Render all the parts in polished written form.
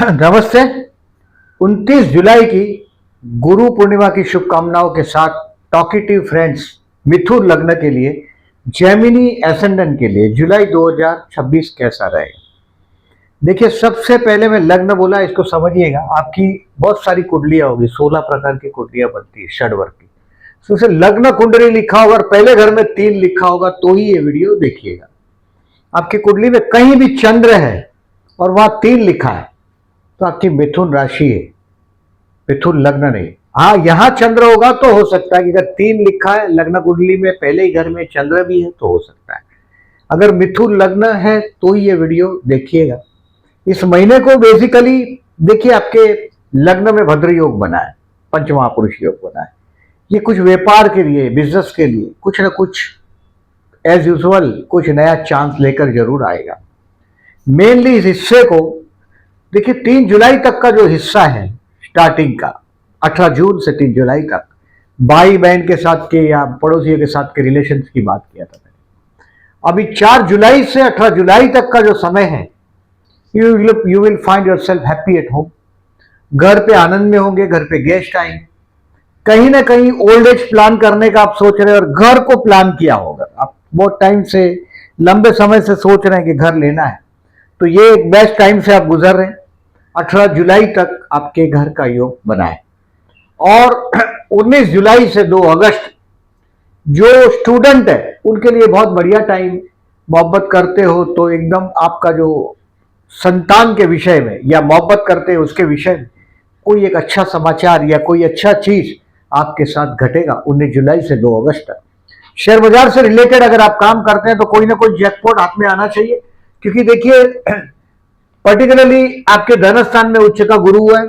नमस्ते। 29 जुलाई की गुरु पूर्णिमा की शुभकामनाओं के साथ टॉकिटिव फ्रेंड्स मिथुन लग्न के लिए जेमिनी एसेंडेंट के लिए जुलाई 2026 कैसा रहेगा। देखिए, सबसे पहले मैं लग्न बोला, इसको समझिएगा। आपकी बहुत सारी कुंडलियां होगी, 16 प्रकार की कुंडलियां बनती है षडवर्ग की। तो उसे लग्न कुंडली लिखा होगा और पहले घर में 3 लिखा होगा तो ही ये वीडियो देखिएगा। आपकी कुंडली में कहीं भी चंद्र है और वहां 3 लिखा है तो आपकी मिथुन राशि है, मिथुन लग्न नहीं। हाँ, यहां चंद्र होगा तो हो सकता है कि अगर 3 लिखा है लग्न कुंडली में, पहले ही घर में चंद्र भी है तो हो सकता है। अगर मिथुन लग्न है तो ही ये वीडियो देखिएगा। इस महीने को बेसिकली देखिए, आपके लग्न में भद्र योग बना है, पंचमहापुरुष योग बना है। ये कुछ व्यापार के लिए, बिजनेस के लिए कुछ ना कुछ एज यूजुअल कुछ नया चांस लेकर जरूर आएगा। मेनली इस हिस्से को देखिए, 3 जुलाई तक का जो हिस्सा है स्टार्टिंग का, 18 जून से 3 जुलाई तक भाई बहन के साथ के या पड़ोसियों के साथ के रिलेशन की बात किया था मैंने। अभी 4 जुलाई से 18 जुलाई तक का जो समय है, you will find your self happy at home. घर पे आनंद में होंगे, घर पे गेस्ट आएंगे। कहीं ना कहीं ओल्ड एज प्लान करने का आप सोच रहे हैं और घर को प्लान किया होगा, आप बहुत टाइम से, लंबे समय से सोच रहे हैं कि घर लेना है, तो ये एक बेस्ट टाइम से आप गुजर रहे हैं। 18 जुलाई तक आपके घर का योग बना है। और 19 जुलाई से 2 अगस्त जो स्टूडेंट है उनके लिए बहुत बढ़िया टाइम। मोहब्बत करते हो तो एकदम आपका जो संतान के विषय में या मोहब्बत करते हो उसके विषय में कोई एक अच्छा समाचार या कोई अच्छा चीज आपके साथ घटेगा 19 जुलाई से 2 अगस्त तक। शेयर बाजार से रिलेटेड अगर आप काम करते हैं तो कोई ना कोई जैकपॉट हाथ में आना चाहिए, क्योंकि देखिए पर्टिकुलरली आपके धन स्थान में उच्च का गुरु है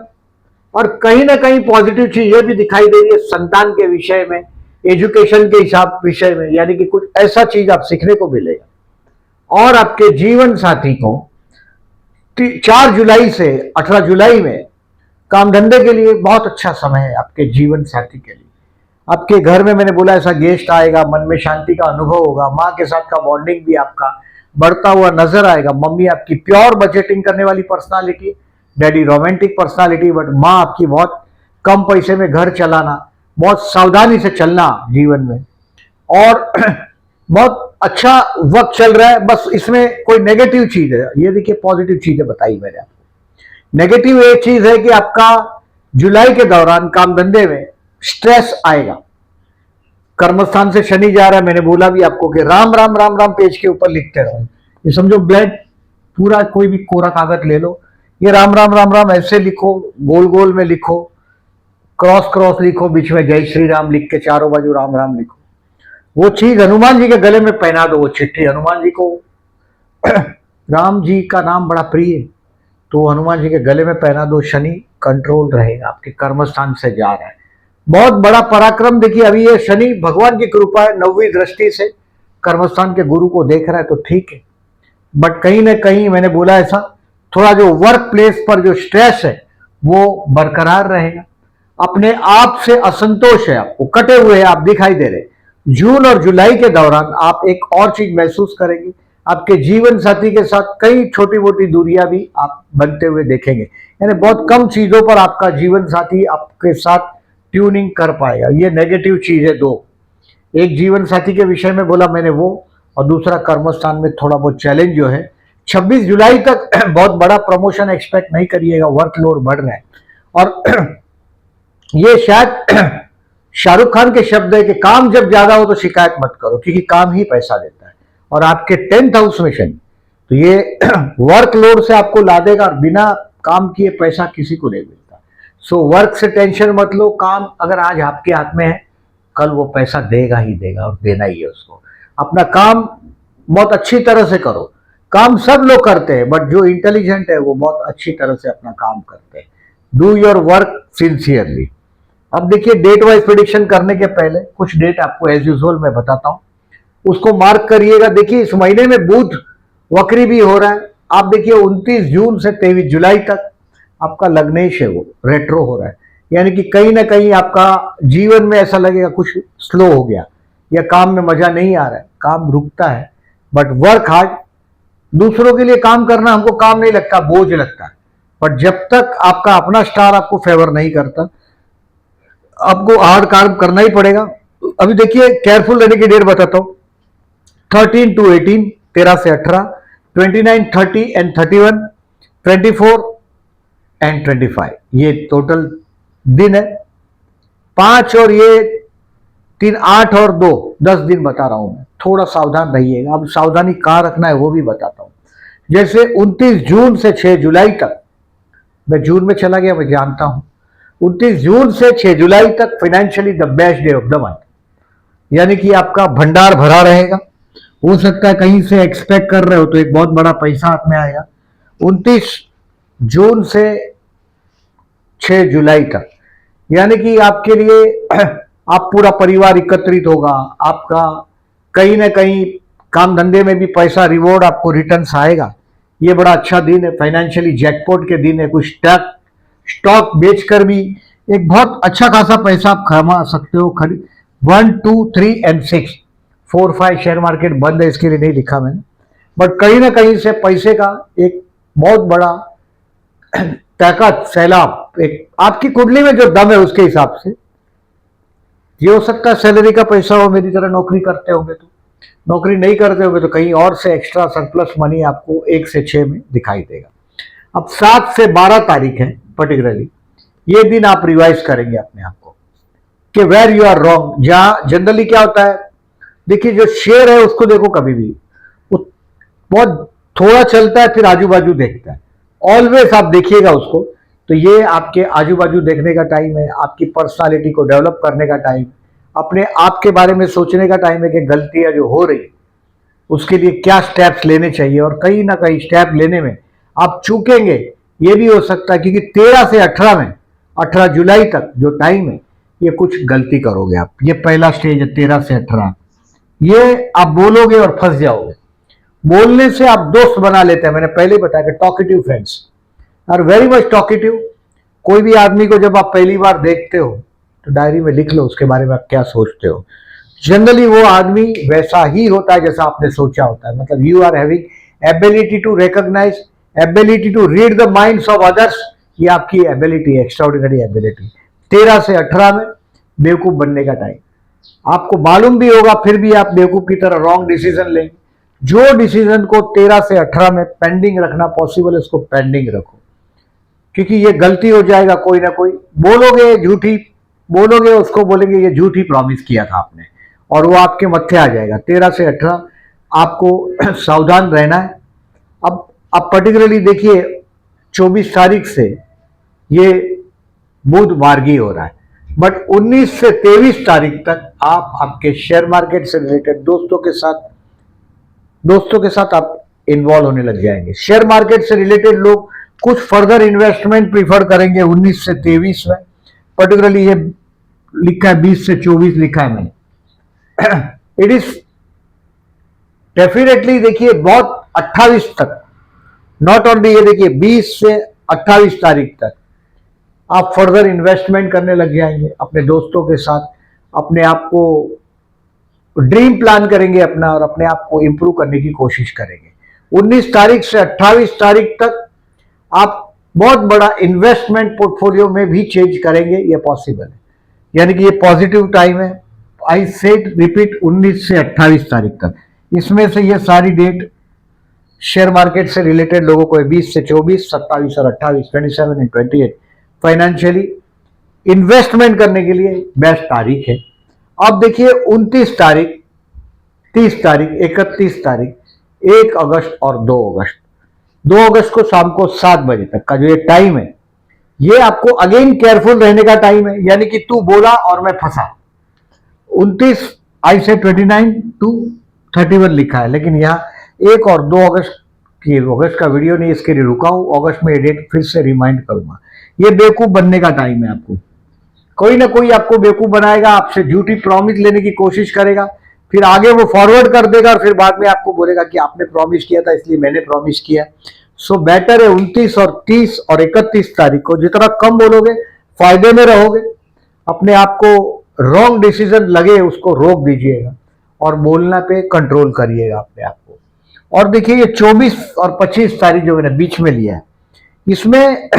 और कहीं ना कहीं पॉजिटिव चीज ये भी दिखाई दे रही है संतान के विषय में, एजुकेशन के हिसाब विषय में, यानी कि कुछ ऐसा चीज आप सीखने को मिलेगा। और आपके जीवन साथी को 4 जुलाई से 18 जुलाई में काम धंधे के लिए बहुत अच्छा समय है आपके जीवन साथी के लिए। आपके घर में मैंने बोला ऐसा गेस्ट आएगा, मन में शांति का अनुभव होगा, माँ के साथ का बॉन्डिंग भी आपका बढ़ता हुआ नजर आएगा। मम्मी आपकी प्योर बजटिंग करने वाली personality, daddy romantic personality, but माँ आपकी बहुत कम पैसे में घर चलाना, बहुत सावधानी से चलना जीवन में। और बहुत अच्छा वक्त चल रहा है। बस इसमें कोई नेगेटिव चीज है, ये देखिए पॉजिटिव चीजें बताई मैंने आपको। नेगेटिव एक चीज है कि आपका जुलाई के दौरान काम धंधे में स्ट्रेस आएगा। कर्मस्थान से शनि जा रहा है, मैंने बोला भी आपको कि राम राम राम राम पेज के ऊपर लिखते रहो। ये समझो ब्लैक पूरा कोई भी कोरा कागज ले लो, ये राम राम राम राम ऐसे लिखो, गोल गोल में लिखो, क्रॉस क्रॉस लिखो, बीच में जय श्री राम लिख के चारों बाजू राम राम लिखो। वो चीज हनुमान जी के गले में पहना दो, वो चिट्ठी हनुमान जी को राम जी का नाम बड़ा प्रिय है तो हनुमान जी के गले में पहना दो। शनि कंट्रोल रहेगा, आपके कर्मस्थान से जा रहा है, बहुत बड़ा पराक्रम। देखिए अभी ये शनि भगवान की कृपा है, 9वीं दृष्टि से कर्मस्थान के गुरु को देख रहा है तो ठीक है। बट कहीं ना कहीं मैंने बोला ऐसा, थोड़ा जो वर्क प्लेस पर जो स्ट्रेस है वो बरकरार रहेगा। अपने आप से असंतोष है, आपको कटे हुए हैं, आप दिखाई दे रहे। जून और जुलाई के दौरान आप एक और चीज महसूस करेंगे, आपके जीवन साथी के साथ कई छोटी मोटी दूरियां भी आप बनते हुए देखेंगे। यानी बहुत कम चीजों पर आपका जीवन साथी आपके साथ ट्यूनिंग कर पाएगा। ये नेगेटिव चीज है। 2, एक जीवन साथी के विषय में बोला मैंने वो, और दूसरा कर्मस्थान में थोड़ा बहुत चैलेंज जो है। 26 जुलाई तक बहुत बड़ा प्रमोशन एक्सपेक्ट नहीं करिएगा, वर्कलोड बढ़ रहा है। और ये शायद शाहरुख खान के शब्द है कि काम जब ज्यादा हो तो शिकायत मत करो, क्योंकि काम ही पैसा देता है। और आपके 10th हाउस में शनि, तो ये वर्कलोड से आपको ला देगा और बिना काम किए पैसा किसी को नहीं मिलता। सो वर्क से टेंशन मत लो, काम अगर आज आपके हाथ में है कल वो पैसा देगा ही देगा और देना ही है उसको। अपना काम बहुत अच्छी तरह से करो। काम सब लोग करते हैं बट जो इंटेलिजेंट है वो बहुत अच्छी तरह से अपना काम करते हैं। Do your work sincerely. अब देखिए डेट वाइज प्रेडिक्शन करने के पहले कुछ डेट आपको एज यूजुअल मैं बताता हूं, उसको मार्क करिएगा। देखिए इस महीने में बुध वक्री भी हो रहा है। आप देखिए 29 जून से 23 जुलाई तक आपका लग्नेश है, वो रेट्रो हो रहा है। यानी कि कहीं ना कहीं आपका जीवन में ऐसा लगेगा कुछ स्लो हो गया या काम में मजा नहीं आ रहा है, काम रुकता है। But work hard. दूसरों के लिए काम करना हमको काम नहीं लगता, बोझ लगता है। बट जब तक आपका अपना स्टार आपको फेवर नहीं करता, आपको हार्ड काम करना ही पड़ेगा। अभी देखिए, केयरफुल रहने की डेट बताता हूं। 13 to 18, 13 से 18, 29, 30 एंड 31, 24 एंड 25, ये टोटल दिन है। 5 और ये 3, 8 और 2, 10 दिन बता रहा हूं मैं। थोड़ा सावधान रहिएगा। अब सावधानी कहां रखना है वो भी बताता हूं। जैसे 29 जून से 6 जुलाई तक, मैं जून में चला गया, मैं जानता हूं। 29 जून से 6 जुलाई तक financially the best day of the month, यानी कि आपका भंडार भरा रहेगा। हो सकता है कहीं से एक्सपेक्ट कर रहे हो तो एक बहुत बड़ा पैसा हाथ में आएगा। 29 जून से 6 जुलाई तक, यानी कि आपके लिए आप पूरा परिवार एकत्रित होगा। आपका कहीं ना कहीं काम धंधे में भी पैसा रिवॉर्ड आपको रिटर्न्स आएगा। ये बड़ा अच्छा दिन है, फाइनेंशियली जैकपॉट के दिन है। कुछ स्टॉक बेचकर भी एक बहुत अच्छा खासा पैसा आप कमा सकते हो। 1, 2, 3 एंड 6, 4, 5 शेयर मार्केट बंद है, इसके लिए नहीं लिखा मैंने, बट कहीं ना कहीं से पैसे का एक बहुत बड़ा ताकत, सैलाब, एक आपकी कुंडली में जो दम है उसके हिसाब से। ये हो सकता है सैलरी का पैसा हो, मेरी तरह नौकरी करते होंगे तो। नौकरी नहीं करते होंगे तो कहीं और से एक्स्ट्रा सरप्लस मनी आपको 1 से 6 में दिखाई देगा। अब 7 से 12 तारीख है पर्टिकुलरली, ये दिन आप रिवाइज करेंगे अपने आप को कि वेयर यू आर रॉन्ग। जहां जनरली क्या होता है, देखिए जो शेयर है उसको देखो, कभी भी वो बहुत थोड़ा चलता है फिर आजू बाजू देखता है। ऑलवेज आप देखिएगा उसको, तो ये आपके आजू बाजू देखने का टाइम है, आपकी पर्सनालिटी को डेवलप करने का टाइम, अपने आप के बारे में सोचने का टाइम है कि गलतियां जो हो रही उसके लिए क्या स्टेप्स लेने चाहिए। और कहीं ना कहीं स्टेप लेने में आप चूकेंगे, ये भी हो सकता है, क्योंकि 13 से 18 में, 18 जुलाई तक जो टाइम है, ये कुछ गलती करोगे आप। ये पहला स्टेज है 13 से 18, ये आप बोलोगे और फंस जाओगे। बोलने से आप दोस्त बना लेते हैं। मैंने पहले ही बताया कि talkative friends are very much talkative. कोई भी आदमी को जब आप पहली बार देखते हो तो डायरी में लिख लो उसके बारे में आप क्या सोचते हो। जनरली वो आदमी वैसा ही होता है जैसा आपने सोचा होता है। मतलब you are having ability to recognise, ability to read the minds of others. ये आपकी एबिलिटी, एक्स्ट्राऑर्डिनरी एबिलिटी। 13 से 18 में बेवकूफ बनने का टाइम। आपको मालूम भी होगा फिर भी आप बेवकूफ की तरह रॉन्ग डिसीजन लेंगे। जो डिसीजन को 13 से 18 में पेंडिंग रखना पॉसिबल है उसको पेंडिंग रखो, क्योंकि ये गलती हो जाएगा। कोई ना कोई बोलोगे, झूठी बोलोगे, उसको बोलेंगे ये झूठी प्रॉमिस किया था आपने, और वो आपके मत्थे आ जाएगा। 13 से 18 आपको सावधान रहना है। अब आप पर्टिकुलरली देखिए 24 तारीख से ये बुध मार्गी हो रहा है, बट 19 से 23 तारीख तक आप आपके शेयर मार्केट से रिलेटेड दोस्तों के साथ आप इन्वॉल्व होने लग जाएंगे। शेयर मार्केट से रिलेटेड लोग कुछ फर्दर इन्वेस्टमेंट प्रीफर करेंगे 19 से 23 में। पर्टिकुलरली ये लिखा है 20 से 24 लिखा है मैंने। इट इज डेफिनेटली, देखिए बहुत 28 तक, नॉट ओनली ये, देखिए 20 से 28 तारीख तक आप फर्दर इन्वेस्टमेंट करने लग जाएंगे अपने दोस्तों के साथ। अपने आप को ड्रीम प्लान करेंगे अपना, और अपने आप को इंप्रूव करने की कोशिश करेंगे। 19 तारीख से 28 तारीख तक आप बहुत बड़ा इन्वेस्टमेंट पोर्टफोलियो में भी चेंज करेंगे, ये पॉसिबल है। यानी कि ये पॉजिटिव टाइम है। आई सेड रिपीट, 19 से 28 तारीख तक। इसमें से ये सारी डेट शेयर मार्केट से रिलेटेड लोगों को 20 से 24, 27 और 28, 27 एंड 28 फाइनेंशियली इन्वेस्टमेंट करने के लिए बेस्ट तारीख है। अब देखिए 29 तारीख, 30 तारीख, 31 तारीख, 1 अगस्त और 2 अगस्त। 2 अगस्त को शाम को 7 बजे तक का जो ये टाइम है, ये आपको अगेन केयरफुल रहने का टाइम है। यानी कि तू बोला और मैं फंसा। 29 आई से 29 to 31 लिखा है, लेकिन यहाँ 1 और 2 अगस्त की, अगस्त का वीडियो नहीं, इसके लिए रुका हूं। अगस्त में ये डेट फिर से रिमाइंड करूंगा। ये बेवकूफ बनने का टाइम है। आपको कोई ना कोई आपको बेवकूफ बनाएगा, आपसे झूठी प्रॉमिस लेने की कोशिश करेगा, फिर आगे वो फॉरवर्ड कर देगा, और फिर बाद में आपको बोलेगा कि आपने प्रॉमिस किया था इसलिए मैंने प्रॉमिस किया। सो बेटर है 29 और 30 और 31 तारीख को जितना कम बोलोगे फायदे में रहोगे। अपने आप को रॉन्ग डिसीजन लगे उसको रोक दीजिएगा, और बोलना पे कंट्रोल करिएगा अपने आप को। और देखिए ये 24 और 25 तारीख जो मैंने बीच में लिया है, इसमें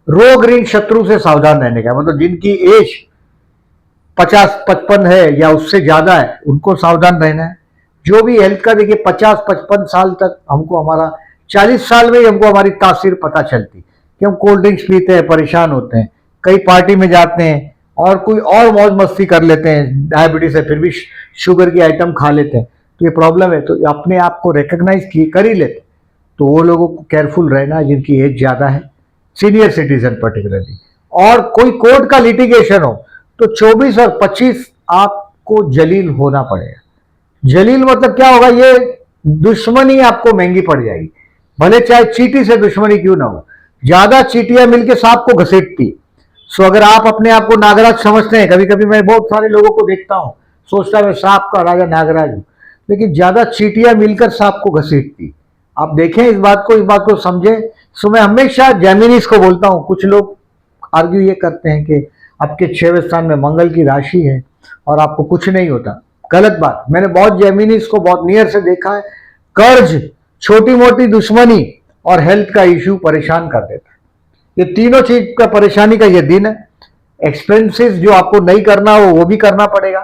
रोग ऋण शत्रु से सावधान रहने का मतलब जिनकी एज 50-55 है या उससे ज्यादा है उनको सावधान रहना है। जो भी हेल्थ का देखिए 50-55 साल तक हमको हमारा 40 साल में ही हमको हमारी तासीर पता चलती कि हम कोल्ड ड्रिंक्स पीते हैं, परेशान होते हैं, कई पार्टी में जाते हैं और कोई और मौज मस्ती कर लेते हैं, डायबिटीज है फिर भी शुगर की आइटम खा लेते हैं, तो ये प्रॉब्लम है। तो अपने आप को रिकग्नाइज कर ही लेते, तो वो लोगों को केयरफुल रहना है जिनकी एज ज्यादा है, सीनियर सिटीजन पर्टिकुलरली। और कोई कोर्ट का लिटिगेशन हो तो 24 और 25 आपको जलील होना पड़ेगा। जलील मतलब क्या होगा, ये दुश्मनी आपको महंगी पड़ जाएगी, भले चाहे चींटी से दुश्मनी क्यों ना हो। ज्यादा चींटियां मिलकर सांप को घसीटती। सो अगर आप अपने आप को नागराज समझते हैं, कभी कभी मैं बहुत सारे लोगों को देखता हूं, सोचता है मैं सांप का राजा नागराज हूं, लेकिन ज्यादा चींटियां मिलकर सांप को घसीटती। आप देखें इस बात को समझें। सो मैं हमेशा जेमिनीज को बोलता हूं, कुछ लोग आर्ग्यू ये करते हैं कि आपके 6वें स्थान में मंगल की राशि है और आपको कुछ नहीं होता। गलत बात। मैंने बहुत जेमिनीज को बहुत नियर से देखा है, कर्ज, छोटी मोटी दुश्मनी और हेल्थ का इश्यू परेशान कर देता है। ये तीनों चीज का परेशानी का ये दिन है। एक्सपेंसेस जो आपको नहीं करना हो वो भी करना पड़ेगा।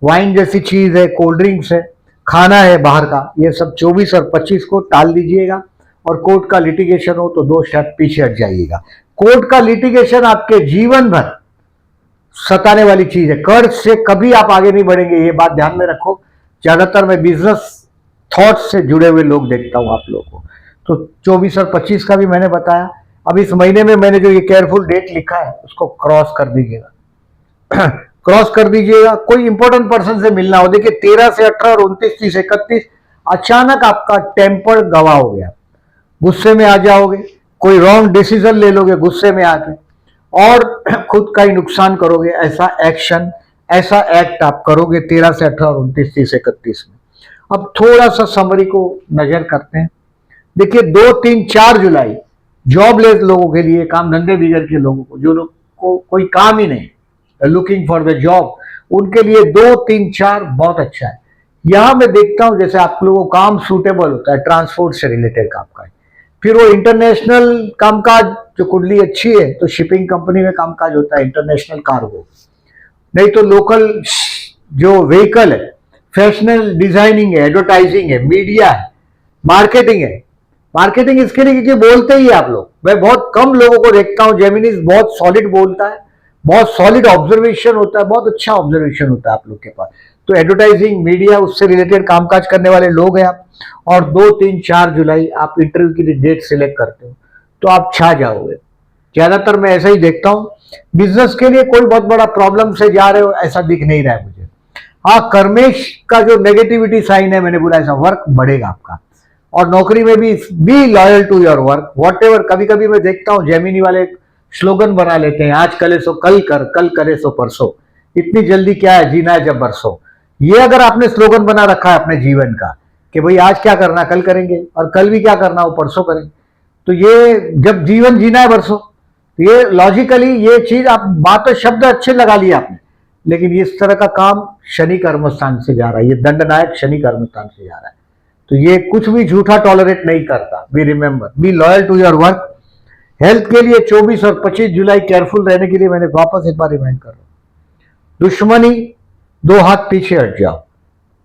वाइन जैसी चीज है, कोल्ड ड्रिंक्स है, खाना है बाहर का, ये सब 24 और 25 को टाल दीजिएगा। और कोर्ट का लिटिगेशन हो तो 2 स्टेप पीछे हट जाइएगा। कोर्ट का लिटिगेशन आपके जीवन भर सताने वाली चीज है। कर्ज से कभी आप आगे नहीं बढ़ेंगे, ये बात ध्यान में रखो। ज्यादातर मैं बिजनेस थॉट से जुड़े हुए लोग देखता हूं आप लोगों को। तो 24 और 25 का भी मैंने बताया। अब इस महीने में मैंने जो ये केयरफुल डेट लिखा है उसको क्रॉस कर दीजिएगा। क्रॉस कर दीजिएगा। कोई इंपॉर्टेंट पर्सन से मिलना हो, देखिए 13 से 18 और 29, 30, 31 अचानक आपका टेम्पर गवा हो गया, गुस्से में आ जाओगे, कोई रॉन्ग डिसीजन ले लोगे गुस्से में आके और खुद का ही नुकसान करोगे। ऐसा एक्शन, ऐसा एक्ट आप करोगे 13 से 18 और 29, 30, 31 में। अब थोड़ा सा समरी को नजर करते हैं। देखिए 2, 3, 4 जुलाई जॉबलेस लोगों के लिए, काम धंधे बिगड़ के लोगों को, जो लोग को कोई काम ही नहीं, लुकिंग फॉर द जॉब, उनके लिए 2, 3, 4 बहुत अच्छा है। यहां मैं देखता हूं जैसे आप लोगों को काम सूटेबल होता है, ट्रांसपोर्ट से रिलेटेड काम का है। फिर वो इंटरनेशनल कामकाज, जो कुंडली अच्छी है तो शिपिंग कंपनी में कामकाज होता है, इंटरनेशनल कार्गो, नहीं तो लोकल जो व्हीकल है, फैशनल डिजाइनिंग है, एडवर्टाइजिंग है, मीडिया है, मार्केटिंग है। मार्केटिंग इसके लिए क्योंकि बोलते ही आप लोग, मैं बहुत कम लोगों को देखता हूं, जेमिनीज बहुत सॉलिड बोलता है, बहुत सॉलिड ऑब्जर्वेशन होता है, बहुत अच्छा ऑब्जर्वेशन होता है आप लोग के पास। तो एडवर्टाइजिंग, मीडिया, उससे रिलेटेड कामकाज करने वाले लोग हैं आप। और 2, 3, 4 जुलाई आप इंटरव्यू के लिए डेट सिलेक्ट करते हो तो आप छा जाओगे। ज्यादातर मैं ऐसा ही देखता हूं। बिजनेस के लिए कोई बहुत बड़ा प्रॉब्लम से जा रहे हो ऐसा दिख नहीं रहा है मुझे। हाँ, कर्मेश का जो नेगेटिविटी साइन है, मैंने बोला ऐसा वर्क बढ़ेगा आपका। और नौकरी में भी be loyal to your work whatever. कभी कभी मैं देखता हूं जेमिनी वाले स्लोगन बना लेते हैं, आज करे सो कल कर, कल करे सो परसों, इतनी जल्दी क्या है, जीना है जब बरसों। ये अगर आपने स्लोगन बना रखा है अपने जीवन का कि भाई आज क्या करना कल करेंगे और कल भी क्या करना हो परसों करेंगे, तो ये जब जीवन जीना है बरसों, ये लॉजिकली ये चीज आप बात तो शब्द अच्छे लगा लिए आपने, लेकिन इस तरह का काम शनि कर्मस्थान से जा रहा है, ये दंडनायक शनि कर्मस्थान से जा रहा है। तो ये कुछ भी झूठा टॉलरेट नहीं करता। Be remember, be loyal to your work. Health के लिए 24 और 25 जुलाई केयरफुल रहने के लिए मैंने वापस एक बार रिमाइंड कर रहा हूं। दुश्मनी, 2 हाथ पीछे हट जाओ,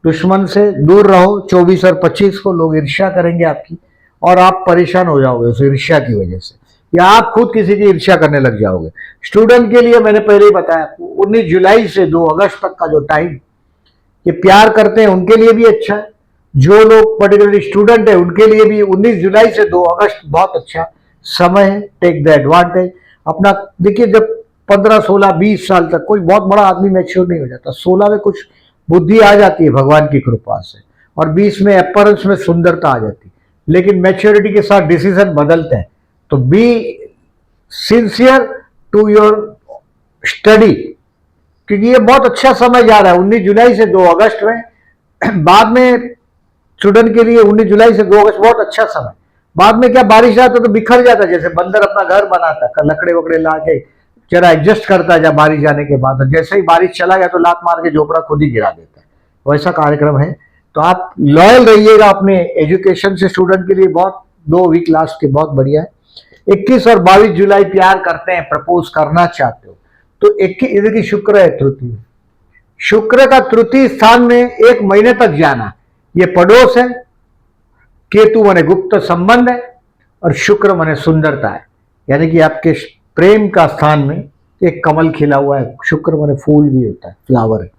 दुश्मन से दूर रहो। 24 और 25 को लोग ईर्ष्या करेंगे आपकी और आप परेशान हो जाओगे उस ईर्ष्या की वजह से, या आप खुद किसी की ईर्ष्या करने लग जाओगे। स्टूडेंट के लिए मैंने पहले ही बताया, 19 जुलाई से 2 अगस्त तक का जो टाइम, ये प्यार करते हैं उनके लिए भी अच्छा है। जो लोग पर्टिकुलरली स्टूडेंट है उनके लिए भी 19 जुलाई से 2 अगस्त बहुत अच्छा समय है। टेक द एडवांटेज अपना। देखिए जब 15, 16, 20 साल तक कोई बहुत बड़ा आदमी मैच्योर नहीं हो जाता। 16 में कुछ बुद्धि आ जाती है भगवान की कृपा से, और 20 में अपीयरेंस में सुंदरता आ जाती है, लेकिन मैच्योरिटी के साथ डिसीजन बदलते हैं। तो be sincere to your study, क्योंकि ये बहुत अच्छा समय जा रहा है 19 जुलाई से 2 अगस्त में। बाद में स्टूडेंट के लिए 19 जुलाई से 2 अगस्त बहुत अच्छा समय। बाद में क्या बारिश आता तो बिखर जाता, जैसे बंदर अपना घर बनाता, लकड़े वकड़े ला के जरा एडजस्ट करता जब बारिश जाने के बाद, जैसे ही बारिश चला गया तो लात मार के झोपड़ा खुद ही गिरा देता है। वैसा कार्यक्रम है। तो आप लॉयल रहिएगा अपने एजुकेशन से। स्टूडेंट के लिए बहुत 2 वीक लास्ट के बहुत बढ़िया है। 21 और 22 जुलाई प्यार करते हैं, प्रपोज करना चाहते हो तो 21 इधर की शुक्र है तृतीय, शुक्र का तृतीय स्थान में 1 महीने तक जाना, ये पड़ोस है। केतु माने गुप्त संबंध है और शुक्र माने सुंदरता है, यानी कि आपके प्रेम का स्थान में एक कमल खिला हुआ है। शुक्र माने फूल भी होता है, फ्लावर है।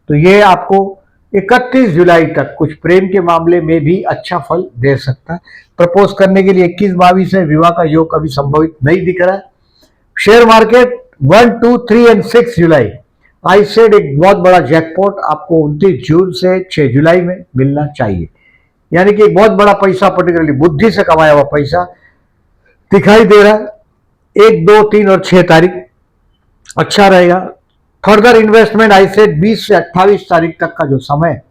तो ये आपको 31 जुलाई तक कुछ प्रेम के मामले में भी अच्छा फल दे सकता है। प्रपोज करने के लिए 21-22 है, विवाह का योग अभी संभवित नहीं दिख रहा है। शेयर मार्केट 1, 2, 3 और 6 जुलाई, आई सेड एक बहुत बड़ा जैकपॉट आपको 29 जून से 6 जुलाई में मिलना चाहिए, यानी कि एक बहुत बड़ा पैसा, पर्टिकुलरली बुद्धि से कमाया हुआ पैसा दिखाई दे रहा है। 1, 2, 3 और 6 तारीख अच्छा रहेगा। फर्दर इन्वेस्टमेंट आई सेड 20 से 28 तारीख तक का जो समय,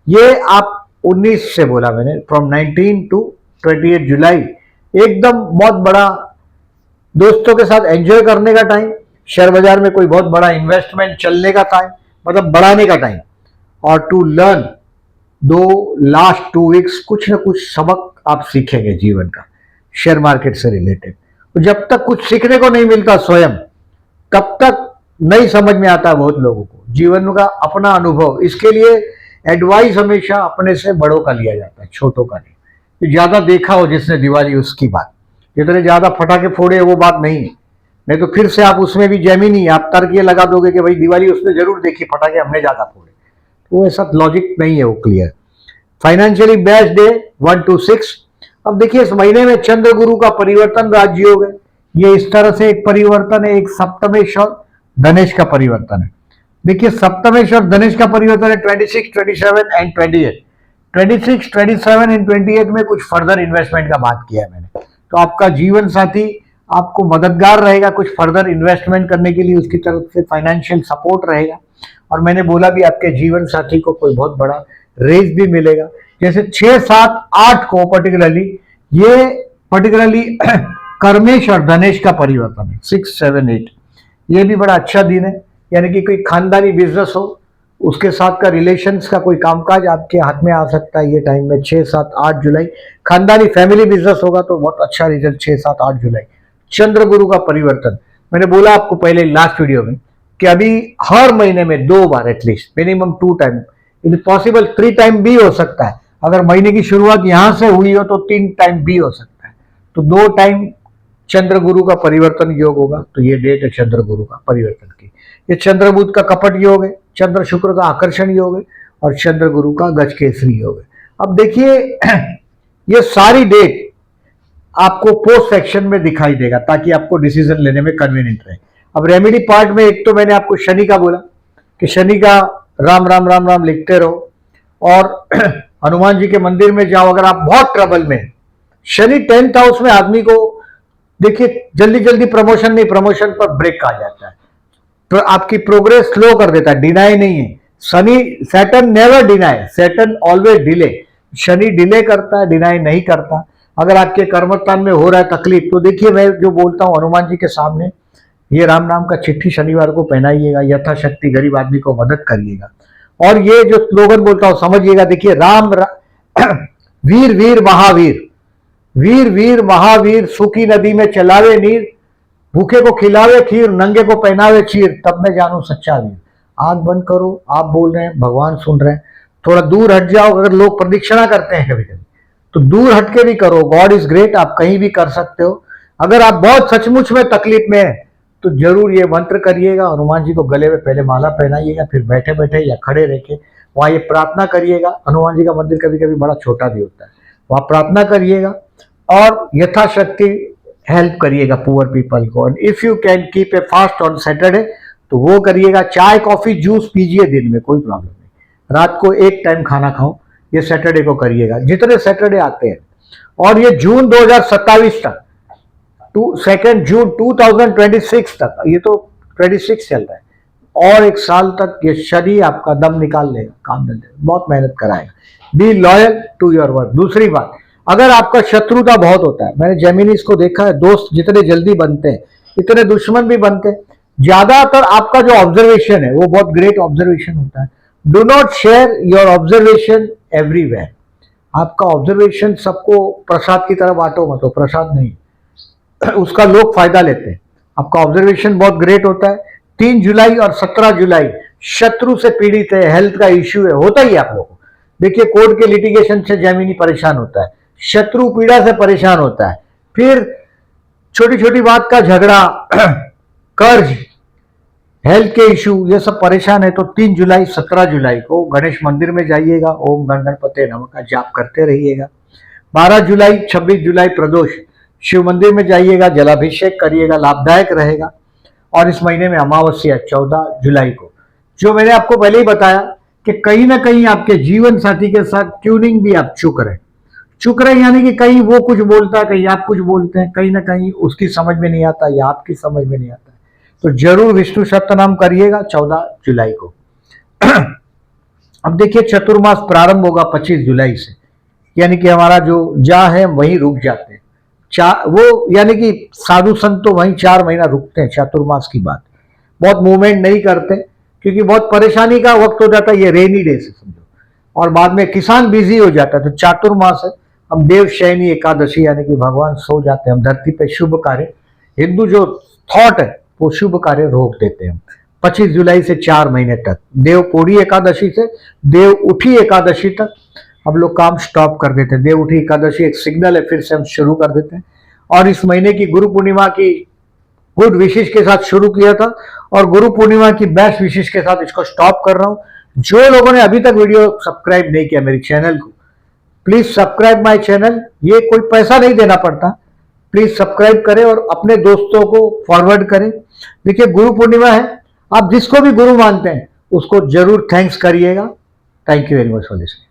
ये आप 19 से बोला मैंने, फ्रॉम 19 टू 28 जुलाई एकदम बहुत बड़ा दोस्तों के साथ एंजॉय करने का टाइम, शेयर बाजार में कोई बहुत बड़ा इन्वेस्टमेंट चलने का टाइम, मतलब बढ़ाने का टाइम, और टू लर्न लास्ट 2 वीक्स कुछ ना कुछ सबक आप सीखेंगे जीवन का शेयर मार्केट से रिलेटेड। तो जब तक कुछ सीखने को नहीं मिलता स्वयं, तब तक नहीं समझ में आता बहुत लोगों को जीवन का अपना अनुभव। इसके लिए एडवाइस हमेशा अपने से बड़ों का लिया जाता है, छोटों का नहीं। ज्यादा देखा हो जिसने दिवाली, उसकी बात, जितने ज्यादा फटाके फोड़े वो बात नहीं है। नहीं तो फिर से आप उसमें भी जेमिनी, आप तर्क ये लगा दोगे कि भाई दिवाली उसने जरूर देखी, फटाके हमने ज्यादा फोड़े, तो वो ऐसा लॉजिक नहीं है, वो clear. Financially best day 1 to 6। अब देखिए इस महीने में चंद्र गुरु का परिवर्तन राजयोग है, ये इस तरह से एक परिवर्तन है, एक सप्तमेश और धनेश का परिवर्तन है। देखिए सप्तमेश और धनेश का परिवर्तन है 26, 27 एंड 28। 26, 27 एंड 28 में कुछ फर्दर इन्वेस्टमेंट का बात किया है मैंने। तो आपका जीवन साथी आपको मददगार रहेगा कुछ फर्दर इन्वेस्टमेंट करने के लिए, उसकी तरफ से फाइनेंशियल सपोर्ट रहेगा। और मैंने बोला भी आपके जीवन साथी को कोई बहुत बड़ा रेज भी मिलेगा। जैसे 6, 7, 8 को पर्टिकुलरली कर्मेश और धनेश का परिवर्तन है, 6, 7, 8, ये भी बड़ा अच्छा दिन है। यानी कि कोई खानदानी बिजनेस हो, उसके साथ का रिलेशंस का कोई कामकाज आपके हाथ में आ सकता है ये टाइम में। 6, 7, 8 जुलाई खानदानी फैमिली बिजनेस होगा तो बहुत अच्छा रिजल्ट 6, 7, 8 जुलाई। चंद्र गुरु का परिवर्तन, मैंने बोला आपको पहले लास्ट वीडियो में कि अभी हर महीने में 2 बार at least, minimum 2 time, it possible 3 time भी हो सकता है। अगर महीने की शुरुआत यहां से हुई हो तो 3 टाइम भी हो सकता है। तो 2 टाइम चंद्र गुरु का परिवर्तन योग होगा। तो ये डेट है चंद्र गुरु का परिवर्तन की। ये चंद्र बुध का कपट योग है, चंद्र शुक्र का आकर्षण योग है और चंद्र गुरु का गजकेसरी योग है। अब देखिए ये सारी डेट आपको पोस्ट सेक्शन में दिखाई देगा ताकि आपको डिसीजन लेने में कन्वीनियंट रहे। अब रेमेडी पार्ट में एक तो मैंने आपको शनि का बोला कि शनि का राम राम राम राम लिखते रहो और हनुमान जी के मंदिर में जाओ अगर आप बहुत ट्रबल में। शनि 10th हाउस में आदमी को देखिए जल्दी जल्दी प्रमोशन नहीं, प्रमोशन पर ब्रेक आ जाता है, तो आपकी प्रोग्रेस स्लो कर देता है, डिनाई नहीं है। Shani, Saturn never deny, Saturn always delay. Shani delay करता है, डिनाई नहीं करता। अगर आपके कर्मस्थान में हो रहा है तकलीफ, तो देखिए मैं जो बोलता हूं हनुमान जी के सामने ये राम नाम का चिट्ठी शनिवार को पहनाइएगा, यथाशक्ति गरीब आदमी को मदद करिएगा। और ये जो स्लोगन बोलता हूं समझिएगा, देखिए वीर वीर महावीर, वीर वीर महावीर, सूखी नदी में चलावे नीर, भूखे को खिलावे खीर, नंगे को पहनावे चीर, तब मैं जानू सच्चा वीर। आंख बंद करो, आप बोल रहे हैं, भगवान सुन रहे हैं, थोड़ा दूर हट जाओ। अगर लोग प्रदक्षिणा करते हैं कभी कभी तो दूर हटके भी करो, गॉड इज ग्रेट, आप कहीं भी कर सकते हो। अगर आप बहुत सचमुच में तकलीफ में है तो जरूर ये मंत्र करिएगा, हनुमान जी को गले में पहले माला पहनाइएगा, फिर बैठे बैठे या खड़े रह के वहां ये प्रार्थना करिएगा। हनुमान जी का मंदिर कभी कभी बड़ा छोटा भी होता है, वहां प्रार्थना करिएगा और यथाशक्ति हेल्प करिएगा पुअर पीपल को। And if you can keep a fast on Saturday तो वो करिएगा। चाय कॉफी जूस पीजिए दिन में, कोई प्रॉब्लम नहीं। रात को 1 टाइम खाना खाओ, ये सैटरडे को करिएगा, जितने सैटरडे आते हैं। और ये जून 2027 तक, 2 जून 2026 तक, ये तो 26 चल रहा है, और 1 साल तक ये शनि आपका दम निकाल लेगा, काम नहीं देगा, बहुत मेहनत कराएगा। Be loyal to your work. दूसरी बात, अगर आपका शत्रुता बहुत होता है, मैंने जेमिनीज को देखा है, दोस्त जितने जल्दी बनते हैं इतने दुश्मन भी बनते हैं। ज्यादातर आपका जो ऑब्जर्वेशन है वो बहुत ग्रेट ऑब्जर्वेशन होता है। Do not share your observation everywhere. आपका ऑब्जर्वेशन सबको प्रसाद की तरह बांटो मत, प्रसाद नहीं, उसका लोग फायदा लेते हैं। आपका ऑब्जर्वेशन बहुत ग्रेट होता है। 3 जुलाई और 17 जुलाई शत्रु से पीड़ित है, हेल्थ का इश्यू है, होता ही आप लोगों को। देखिए कोर्ट के लिटिगेशन से जेमिनी परेशान होता है, शत्रु पीड़ा से परेशान होता है, फिर छोटी छोटी बात का झगड़ा, कर्ज, हेल्थ के इश्यू, ये सब परेशान है। तो 3 जुलाई 17 जुलाई को गणेश मंदिर में जाइएगा, ओम गणपते नमः का जाप करते रहिएगा। 12 जुलाई 26 जुलाई प्रदोष, शिव मंदिर में जाइएगा, जलाभिषेक करिएगा, लाभदायक रहेगा। और इस महीने में अमावस्या 14 जुलाई को, जो मैंने आपको पहले ही बताया कि कहीं ना कहीं आपके जीवन साथी के साथ ट्यूनिंग भी आप चूक रहे यानी कि कहीं वो कुछ बोलता है, कहीं आप कुछ बोलते हैं, कहीं ना कहीं उसकी समझ में नहीं आता या आपकी समझ में नहीं आता है। तो जरूर विष्णु सप्तनाम करिएगा 14 जुलाई को। अब देखिए चतुर्मास प्रारंभ होगा 25 जुलाई से, यानी कि हमारा जो जा है वहीं रुक जाते हैं, वो यानी कि साधु संत तो वहीं 4 महीना रुकते हैं चतुर्मास की बात, बहुत मूवमेंट नहीं करते क्योंकि बहुत परेशानी का वक्त हो जाता है, ये रेनी डे से समझो, और बाद में किसान बिजी हो जाता है। तो चातुर्मास है, हम देव शयनी एकादशी यानी कि भगवान सो जाते हैं, हम धरती पे शुभ कार्य, हिंदू जो थॉट है वो शुभ कार्य रोक देते हैं 25 जुलाई से 4 महीने तक। देव पोड़ी एकादशी से देव उठी एकादशी तक हम लोग काम स्टॉप कर देते हैं। देव उठी एकादशी एक सिग्नल है, फिर से हम शुरू कर देते हैं। और इस महीने की गुरु पूर्णिमा की गुड विशेष के साथ शुरू किया था और गुरु पूर्णिमा की बेस्ट विशेष के साथ इसको स्टॉप कर रहा हूं। जो लोगों ने अभी तक वीडियो सब्सक्राइब नहीं किया मेरे चैनल को, प्लीज सब्सक्राइब माय चैनल, ये कोई पैसा नहीं देना पड़ता, प्लीज सब्सक्राइब करें और अपने दोस्तों को फॉरवर्ड करें। देखिए गुरु पूर्णिमा है, आप जिसको भी गुरु मानते हैं उसको जरूर थैंक्स करिएगा। Thank you very much for listening.